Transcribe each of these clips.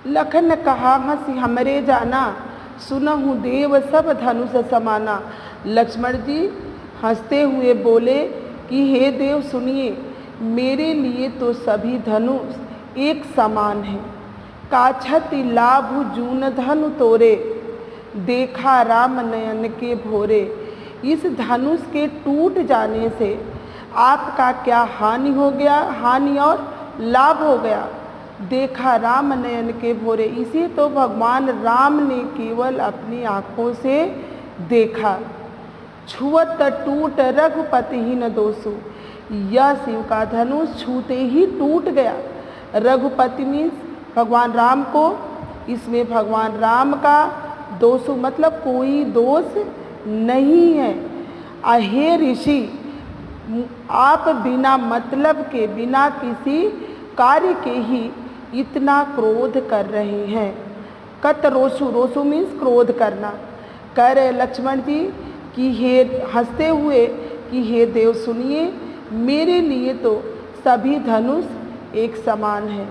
लखन ने कहा हंसी हमरे जाना, सुनहु देव सब धनुष समाना। लक्ष्मण जी हंसते हुए बोले कि हे देव सुनिए, मेरे लिए तो सभी धनुष एक समान है। काछति लाभु जून धनु तोरे, देखा राम नयन के भोरे। इस धनुष के टूट जाने से आपका क्या हानि हो गया, हानि और लाभ हो गया। देखा राम नयन के भोरे, इसे तो भगवान राम ने केवल अपनी आँखों से देखा। छुअत टूट रघुपतिहीन दोषु, यह शिव का धनुष छूते ही टूट गया। रघुपति मीन्स भगवान राम को, इसमें भगवान राम का दोषु मतलब कोई दोष नहीं है। अहे ऋषि, आप बिना मतलब के, बिना किसी कार्य के ही इतना क्रोध कर रहे हैं। कत रोषु, रोषु मीन्स क्रोध करना। कह रहे लक्ष्मण जी कि हे, हंसते हुए कि हे देव सुनिए, मेरे लिए तो सभी धनुष एक समान है।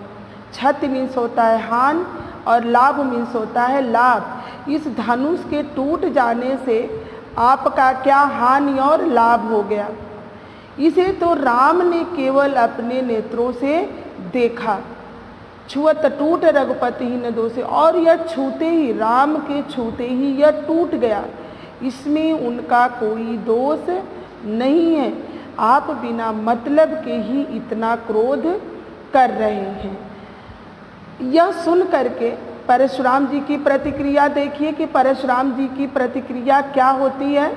क्षति मीन्स होता है हानि और लाभ मीन्स होता है लाभ। इस धनुष के टूट जाने से आपका क्या हानि और लाभ हो गया। इसे तो राम ने केवल अपने नेत्रों से देखा। छुअत टूट रघुपतिहीन दोषे, और यह छूते ही, राम के छूते ही यह टूट गया। इसमें उनका कोई दोष नहीं है। आप बिना मतलब के ही इतना क्रोध कर रहे हैं। यह सुन करके परशुराम जी की प्रतिक्रिया देखिए कि परशुराम जी की प्रतिक्रिया क्या होती है।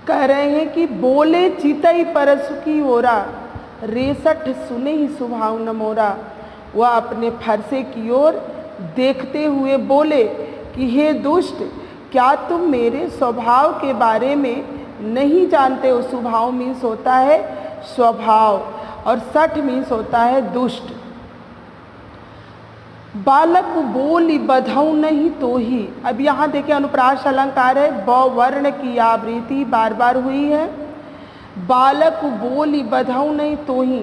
कह रहे हैं कि बोले चितई परशु की ओरा, रेसठ सुने ही सुभाव न मोरा। वह अपने फरसे की ओर देखते हुए बोले कि हे दुष्ट, क्या तुम मेरे स्वभाव के बारे में नहीं जानते हो। स्वभाव मीन्स होता है स्वभाव और सठ मीन्स होता है दुष्ट। बालक बोली बधऊ नहीं तो ही, अब यहाँ देखिए अनुप्रास अलंकार है, ब वर्ण की आवृत्ति बार बार हुई है। बालक बोली बधऊ नहीं तो ही,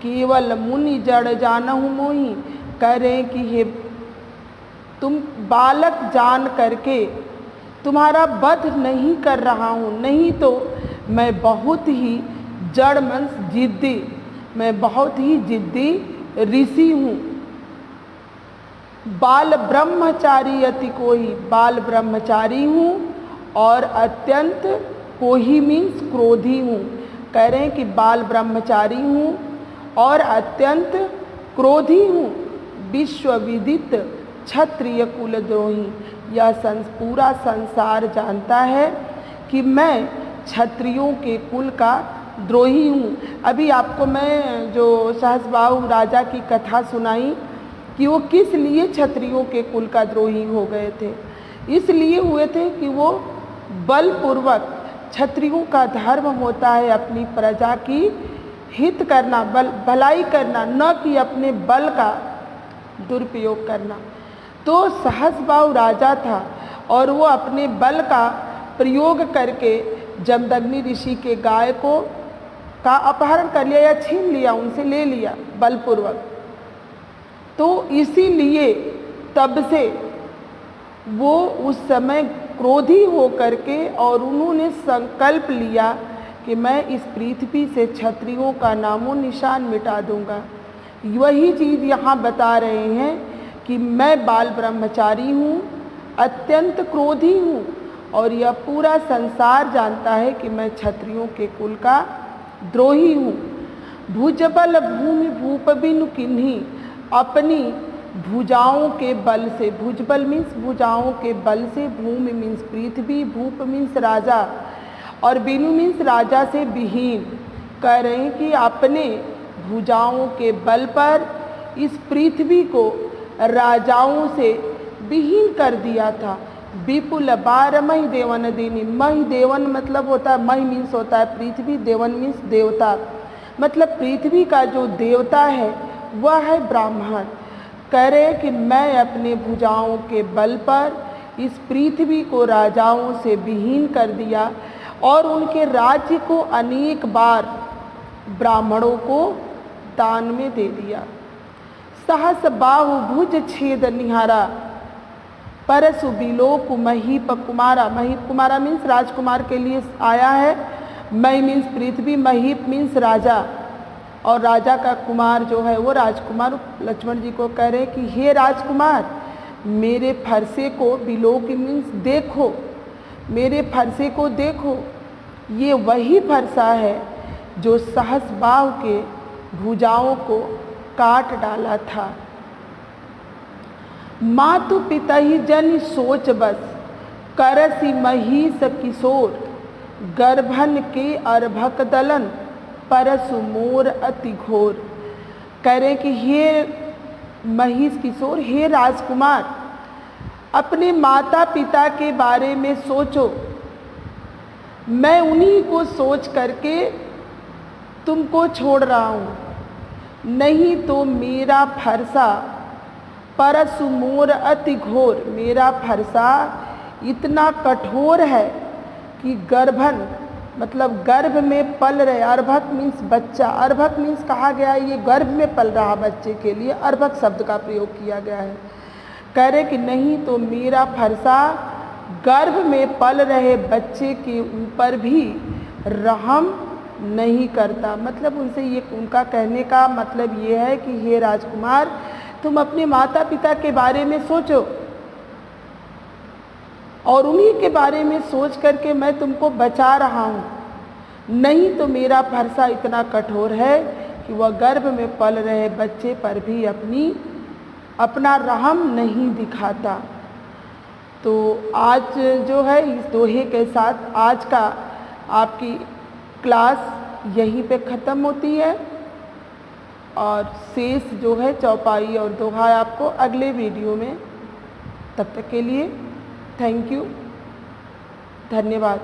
केवल मुनि जड़ जानहु मोही। कह रहे कि हे तुम बालक जान करके तुम्हारा वध नहीं कर रहा हूँ, नहीं तो मैं बहुत ही जड़ मन जिद्दी, मैं बहुत ही जिद्दी ऋषि हूँ। बाल ब्रह्मचारी अति कोही, बाल ब्रह्मचारी हूँ और अत्यंत कोही मीन्स क्रोधी हूँ। कह रहे हैं कि बाल ब्रह्मचारी हूँ और अत्यंत क्रोधी हूँ। विश्वविदित क्षत्रिय कुलद्रोही, यह पूरा संसार जानता है कि मैं क्षत्रियों के कुल का द्रोही हूँ। अभी आपको मैं जो सहस्रबाहु राजा की कथा सुनाई कि वो किस लिए क्षत्रियों के कुल का द्रोही हो गए थे। इसलिए हुए थे कि वो बलपूर्वक, क्षत्रियों का धर्म होता है अपनी प्रजा की हित करना, भलाई करना, न कि अपने बल का दुरुपयोग करना। तो सहस्रबाहु राजा था और वो अपने बल का प्रयोग करके जमदग्नि ऋषि के गाय को का अपहरण कर लिया या छीन लिया, उनसे ले लिया बलपूर्वक। तो इसीलिए तब से वो उस समय क्रोधी हो करके और उन्होंने संकल्प लिया कि मैं इस पृथ्वी से क्षत्रियों का नामो निशान मिटा दूंगा। वही चीज़ यहाँ बता रहे हैं कि मैं बाल ब्रह्मचारी हूँ, अत्यंत क्रोधी हूँ और यह पूरा संसार जानता है कि मैं क्षत्रियों के कुल का द्रोही हूँ। भुजबल भूमि भूप बिनु किन्हीं, अपनी भुजाओं के बल से, भुजबल मीन्स भुजाओं के बल से, भूमि मीन्स पृथ्वी, भूप मीन्स राजा और बिनु मीन्स राजा से विहीन। कह रहे हैं कि अपने भुजाओं के बल पर इस पृथ्वी को राजाओं से विहीन कर दिया था। विपुल बार मही देवन देनी, मही देवन मतलब होता है, मही मीन्स होता है पृथ्वी, देवन मीन्स देवता, मतलब पृथ्वी का जो देवता है वह है ब्राह्मण। कह रहे कि मैं अपने भुजाओं के बल पर इस पृथ्वी को राजाओं से विहीन कर दिया और उनके राज्य को अनेक बार ब्राह्मणों को दान में दे दिया। सहस बाहु भुज छेद निहारा, परसु बिलोक महीप कुमारा। महीप कुमारा मीन्स राजकुमार के लिए आया है। मही मीन्स पृथ्वी, महीप मीन्स राजा, और राजा का कुमार जो है वो राजकुमार लक्ष्मण जी को कह रहे कि हे राजकुमार, मेरे फरसे को, बिलोक मीन्स देखो, मेरे फरसे को देखो। ये वही फरसा है जो सहस्बाहु के भुजाओं को काट डाला था। मातु पिता ही जन सोच बस, करसी महीस किशोर, गर्भन के अर्भक दलन, परसु मोर अति घोर। कह रहे कि हे महीस किशोर, हे राजकुमार, अपने माता पिता के बारे में सोचो। मैं उन्हीं को सोच करके तुमको छोड़ रहा हूँ, नहीं तो मेरा फरसा, परसु मोर अति घोर, मेरा फरसा इतना कठोर है कि गर्भन मतलब गर्भ में पल रहे, अर्भक मीन्स बच्चा, अर्भक मीन्स कहा गया है ये गर्भ में पल रहा बच्चे के लिए अर्भक शब्द का प्रयोग किया गया है। कह रहे कि नहीं तो मेरा फरसा गर्भ में पल रहे बच्चे के ऊपर भी रहम नहीं करता। मतलब उनसे ये, उनका कहने का मतलब ये है कि हे राजकुमार, तुम अपने माता पिता के बारे में सोचो और उन्हीं के बारे में सोच करके मैं तुमको बचा रहा हूँ, नहीं तो मेरा फरसा इतना कठोर है कि वह गर्भ में पल रहे बच्चे पर भी अपना रहम नहीं दिखाता। तो आज जो है इस दोहे के साथ आज का आपकी क्लास यहीं पे ख़त्म होती है, और शेष जो है चौपाई और दोहा आपको अगले वीडियो में। तब तक के लिए थैंक यू, धन्यवाद।